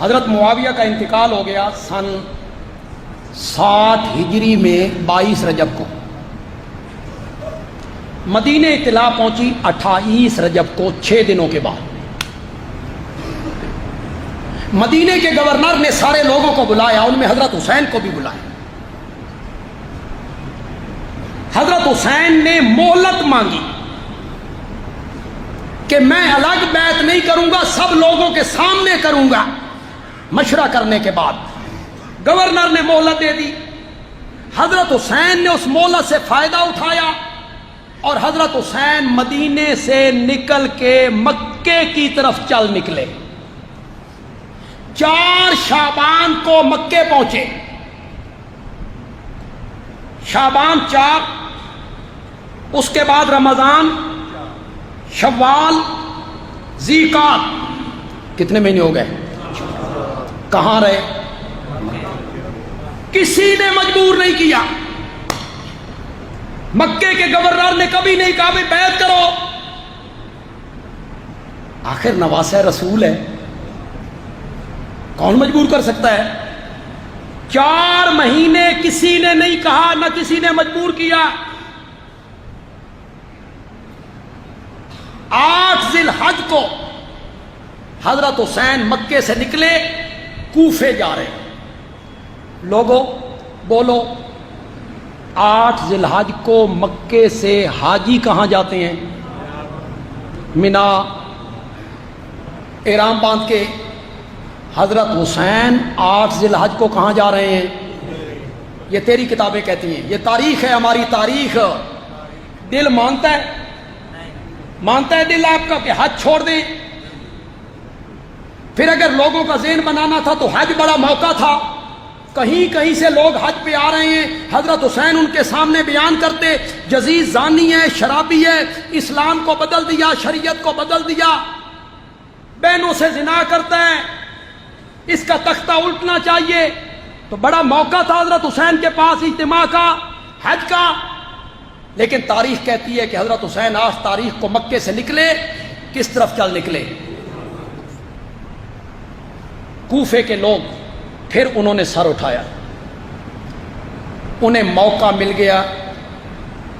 حضرت معاویہ کا انتقال ہو گیا سن 60 ہجری میں 22 رجب کو. مدینہ اطلاع پہنچی 28 رجب کو 6 دنوں کے بعد. مدینے کے گورنر نے سارے لوگوں کو بلایا, ان میں حضرت حسین کو بھی بلایا. حضرت حسین نے مہلت مانگی کہ میں الگ بیعت نہیں کروں گا, سب لوگوں کے سامنے کروں گا. مشورہ کرنے کے بعد گورنر نے مہلت دے دی. حضرت حسین نے اس مہلت سے فائدہ اٹھایا اور حضرت حسین مدینے سے نکل کے مکے کی طرف چل نکلے. 4 شعبان کو مکے پہنچے. شعبان 4, اس کے بعد رمضان, شوال, ذیقعد. کتنے مہینے ہو گئے؟ کہاں رہے؟ کسی نے مجبور نہیں کیا. مکے کے گورنر نے کبھی نہیں کہا بھی بیعت کرو. آخر نواسہ رسول ہے, کون مجبور کر سکتا ہے؟ 4 مہینے کسی نے نہیں کہا, نہ کسی نے مجبور کیا. 8 ذی الحج کو حضرت حسین مکے سے نکلے, کوفے جا رہے. لوگوں بولو, 8 ذی الحج کو مکے سے حاجی کہاں جاتے ہیں؟ مینا, احرام باندھ کے. حضرت حسین 8 ذی الحج کو کہاں جا رہے ہیں؟ یہ تیری کتابیں کہتی ہیں, یہ تاریخ ہے, ہماری تاریخ. دل مانتا ہے, مانتا ہے دل آپ کا کہ حج چھوڑ دیں؟ پھر اگر لوگوں کا ذہن بنانا تھا تو حج بڑا موقع تھا. کہیں کہیں سے لوگ حج پہ آ رہے ہیں. حضرت حسین ان کے سامنے بیان کرتے, جزیز زانی ہے, شرابی ہے, اسلام کو بدل دیا, شریعت کو بدل دیا, بہنوں سے زنا کرتا ہے, اس کا تختہ الٹنا چاہیے. تو بڑا موقع تھا حضرت حسین کے پاس اجتماع کا, حج کا. لیکن تاریخ کہتی ہے کہ حضرت حسین 8 تاریخ کو مکے سے نکلے. کس طرف چل نکلے؟ کوفے کے لوگ پھر انہوں نے سر اٹھایا, انہیں موقع مل گیا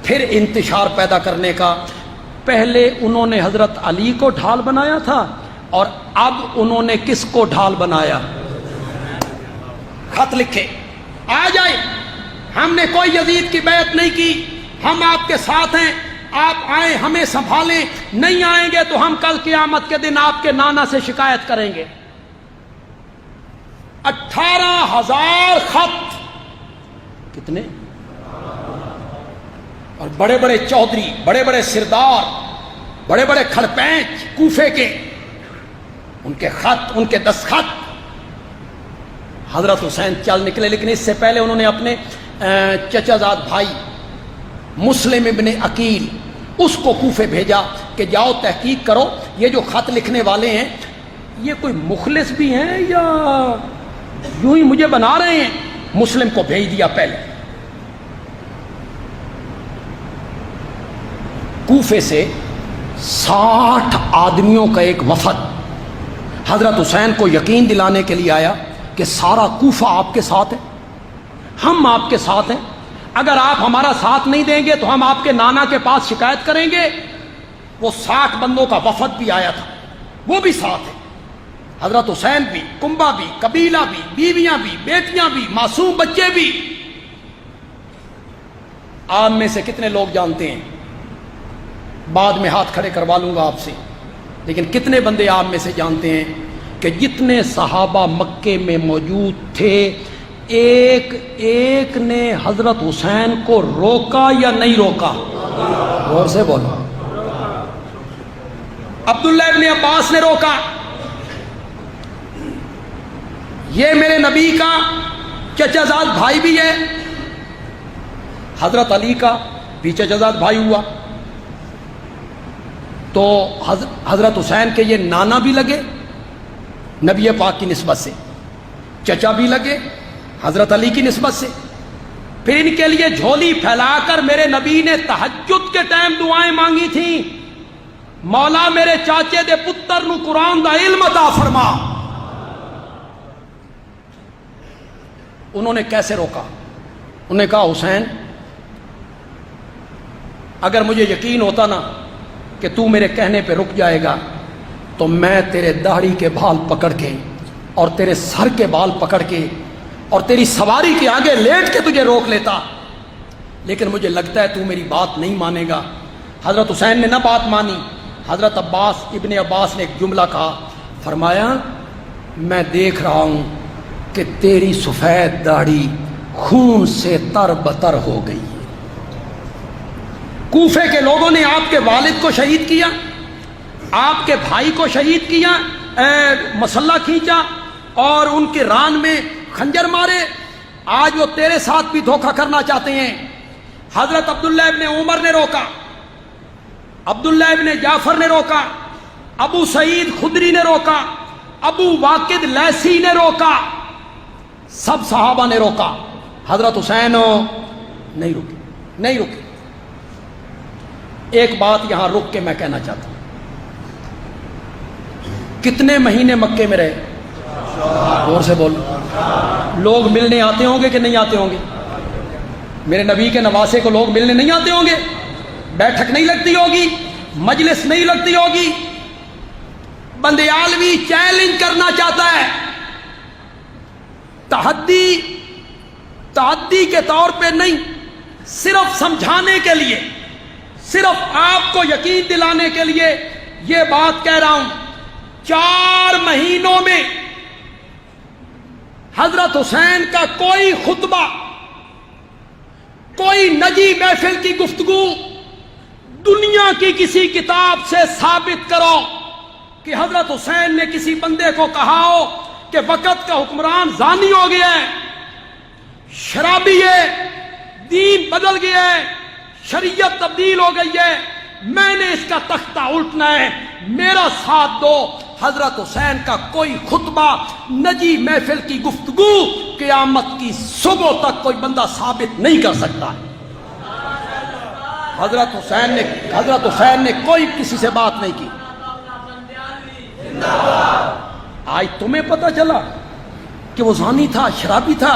پھر انتشار پیدا کرنے کا. پہلے انہوں نے حضرت علی کو ڈھال بنایا تھا, اور اب انہوں نے کس کو ڈھال بنایا؟ خط لکھے, آ جائیں, ہم نے کوئی یزید کی بیعت نہیں کی, ہم آپ کے ساتھ ہیں, آپ آئیں ہمیں سنبھالیں, نہیں آئیں گے تو ہم کل قیامت کے دن آپ کے نانا سے شکایت کریں گے. 18,000 خط. کتنے؟ اور بڑے بڑے چودھری, بڑے بڑے سردار, بڑے بڑے کھڑپینچ کوفے کے, ان کے خط, ان کے دستخط. حضرت حسین چل نکلے, لیکن اس سے پہلے انہوں نے اپنے چچا زاد بھائی مسلم ابن عقیل, اس کو کوفے بھیجا کہ جاؤ تحقیق کرو, یہ جو خط لکھنے والے ہیں یہ کوئی مخلص بھی ہیں یا یوں ہی مجھے بنا رہے ہیں. مسلم کو بھیج دیا. پہلے کوفے سے 60 آدمیوں کا ایک وفد حضرت حسین کو یقین دلانے کے لیے آیا کہ سارا کوفہ آپ کے ساتھ ہے, ہم آپ کے ساتھ ہیں, اگر آپ ہمارا ساتھ نہیں دیں گے تو ہم آپ کے نانا کے پاس شکایت کریں گے. وہ 60 بندوں کا وفد بھی آیا تھا, وہ بھی ساتھ ہے. حضرت حسین بھی, کنبہ بھی, قبیلہ بھی, بیویاں بھی, بیٹیاں بھی, معصوم بچے بھی. آپ میں سے کتنے لوگ جانتے ہیں, بعد میں ہاتھ کھڑے کروا لوں گا آپ سے, لیکن کتنے بندے آپ میں سے جانتے ہیں کہ جتنے صحابہ مکے میں موجود تھے ایک ایک نے حضرت حسین کو روکا یا نہیں روکا؟ غور سے بولو. عبداللہ ابن عباس نے روکا, یہ میرے نبی کا چچا زاد بھائی بھی ہے, حضرت علی کا بھی چچا زاد بھائی ہوا, تو حضرت حسین کے یہ نانا بھی لگے نبی پاک کی نسبت سے, چچا بھی لگے حضرت علی کی نسبت سے. پھر ان کے لیے جھولی پھیلا کر میرے نبی نے تہجد کے ٹائم دعائیں مانگی تھیں, مولا میرے چاچے دے پتر نو قرآن دا علم عطا فرما. انہوں نے کیسے روکا؟ انہوں نے کہا حسین اگر مجھے یقین ہوتا نا کہ تو میرے کہنے پہ رک جائے گا تو میں تیرے داڑھی کے بال پکڑ کے اور تیرے سر کے بال پکڑ کے اور تیری سواری کے آگے لیٹ کے تجھے روک لیتا، لیکن مجھے لگتا ہے تو میری بات نہیں مانے گا۔ حضرت حسین نے نہ بات مانی۔ حضرت ابن عباس نے ایک جملہ کہا، فرمایا میں دیکھ رہا ہوں کہ تیری سفید داڑھی خون سے تر بتر ہو گئی ہے۔ کوفے کے لوگوں نے آپ کے والد کو شہید کیا، آپ کے بھائی کو شہید کیا، مسلح کھینچا اور ان کے ران میں خنجر مارے۔ آج وہ تیرے ساتھ بھی دھوکہ کرنا چاہتے ہیں۔ حضرت عبداللہ ابن عمر نے روکا، عبداللہ ابن جعفر نے روکا، ابو سعید خدری نے روکا، ابو واقد لیثی نے روکا، سب صحابہ نے روکا۔ حضرت حسین نہیں رکے۔ ایک بات یہاں رک کے میں کہنا چاہتا ہوں، کتنے مہینے مکے میں رہے؟ اور سے بولو، لوگ ملنے آتے ہوں گے کہ نہیں آتے ہوں گے؟ میرے نبی کے نواسے کو لوگ ملنے نہیں آتے ہوں گے؟ بیٹھک نہیں لگتی ہوگی، مجلس نہیں لگتی ہوگی؟ بندیالوی چیلنج کرنا چاہتا ہے، تحدی کے طور پہ نہیں، صرف سمجھانے کے لیے، صرف آپ کو یقین دلانے کے لیے یہ بات کہہ رہا ہوں۔ 4 مہینوں میں حضرت حسین کا کوئی خطبہ، کوئی نجی محفل کی گفتگو دنیا کی کسی کتاب سے ثابت کرو کہ حضرت حسین نے کسی بندے کو کہا ہو کہ وقت کا حکمران زانی ہو گیا ہے، شرابی ہے، دین بدل گیا ہے، شریعت تبدیل ہو گئی ہے، میں نے اس کا تختہ الٹنا ہے، میرا ساتھ دو۔ حضرت حسین کا کوئی خطبہ، نجی محفل کی گفتگو قیامت کی صبح تک کوئی بندہ ثابت نہیں کر سکتا۔ حضرت حسین نے کوئی کسی سے بات نہیں کی۔ آج تمہیں پتہ چلا کہ وہ زانی تھا، شرابی تھا؟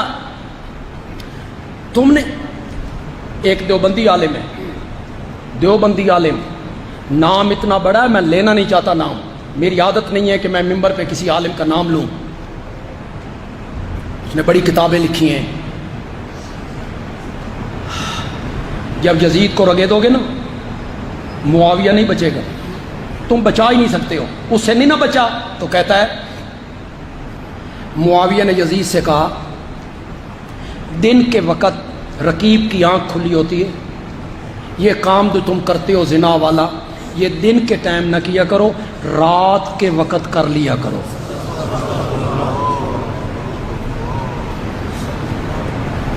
تم نے ایک دیوبندی عالم ہے، دیوبندی عالم، نام اتنا بڑا ہے میں لینا نہیں چاہتا نام، میری عادت نہیں ہے کہ میں ممبر پہ کسی عالم کا نام لوں، اس نے بڑی کتابیں لکھی ہیں۔ جب یزید کو رگے دو گے نا، معاویہ نہیں بچے گا، تم بچا ہی نہیں سکتے ہو، اس سے نہیں نہ بچا تو کہتا ہے، معاویہ نے یزید سے کہا دن کے وقت رقیب کی آنکھ کھلی ہوتی ہے، یہ کام جو تم کرتے ہو زنا والا، یہ دن کے ٹائم نہ کیا کرو، رات کے وقت کر لیا کرو۔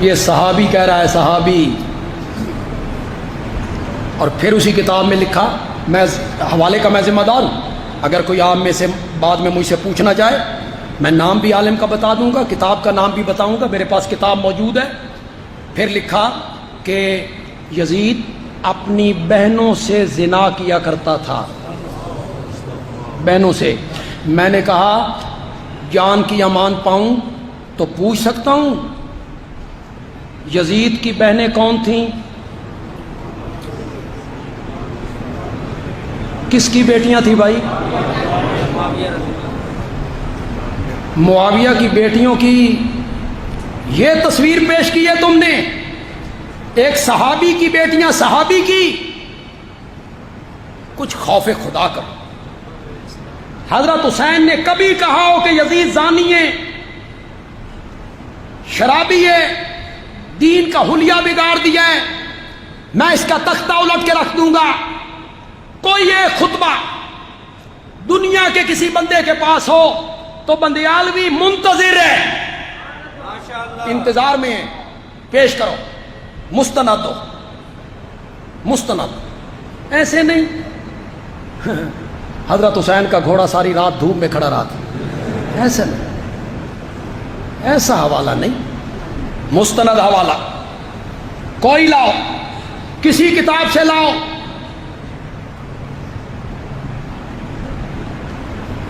یہ صحابی کہہ رہا ہے، صحابی۔ اور پھر اسی کتاب میں لکھا، میں حوالے کا میں ذمہ دار ہوں، اگر کوئی آپ میں سے بعد میں مجھ سے پوچھنا چاہے میں نام بھی عالم کا بتا دوں گا، کتاب کا نام بھی بتاؤں گا، میرے پاس کتاب موجود ہے۔ پھر لکھا کہ یزید اپنی بہنوں سے زنا کیا کرتا تھا، بہنوں سے۔ میں نے کہا جان کی امان پاؤں تو پوچھ سکتا ہوں یزید کی بہنیں کون تھیں؟ کس کی بیٹیاں تھیں بھائی؟ معاویہ کی بیٹیوں کی یہ تصویر پیش کی ہے تم نے، ایک صحابی کی بیٹیاں صحابی کی۔ کچھ خوف خدا کرو۔ حضرت حسین نے کبھی کہا ہو کہ یزید زانی ہے، شرابی ہے، دین کا حلیہ بگاڑ دیا ہے، میں اس کا تختہ الٹ کے رکھ دوں گا؟ کوئی ایک خطبہ دنیا کے کسی بندے کے پاس ہو تو بندیالوی منتظر ہے، انتظار میں ہے، پیش کرو، مستند دو، مستند۔ ایسے نہیں حضرت حسین کا گھوڑا ساری رات دھوپ میں کھڑا رہا تھا، ایسا نہیں، ایسا حوالہ نہیں، مستند حوالہ کوئی لاؤ، کسی کتاب سے لاؤ۔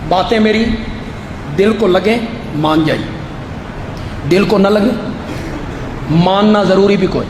باتیں میری دل کو لگیں مان جائیے، دل کو نہ لگے ماننا ضروری بھی کوئی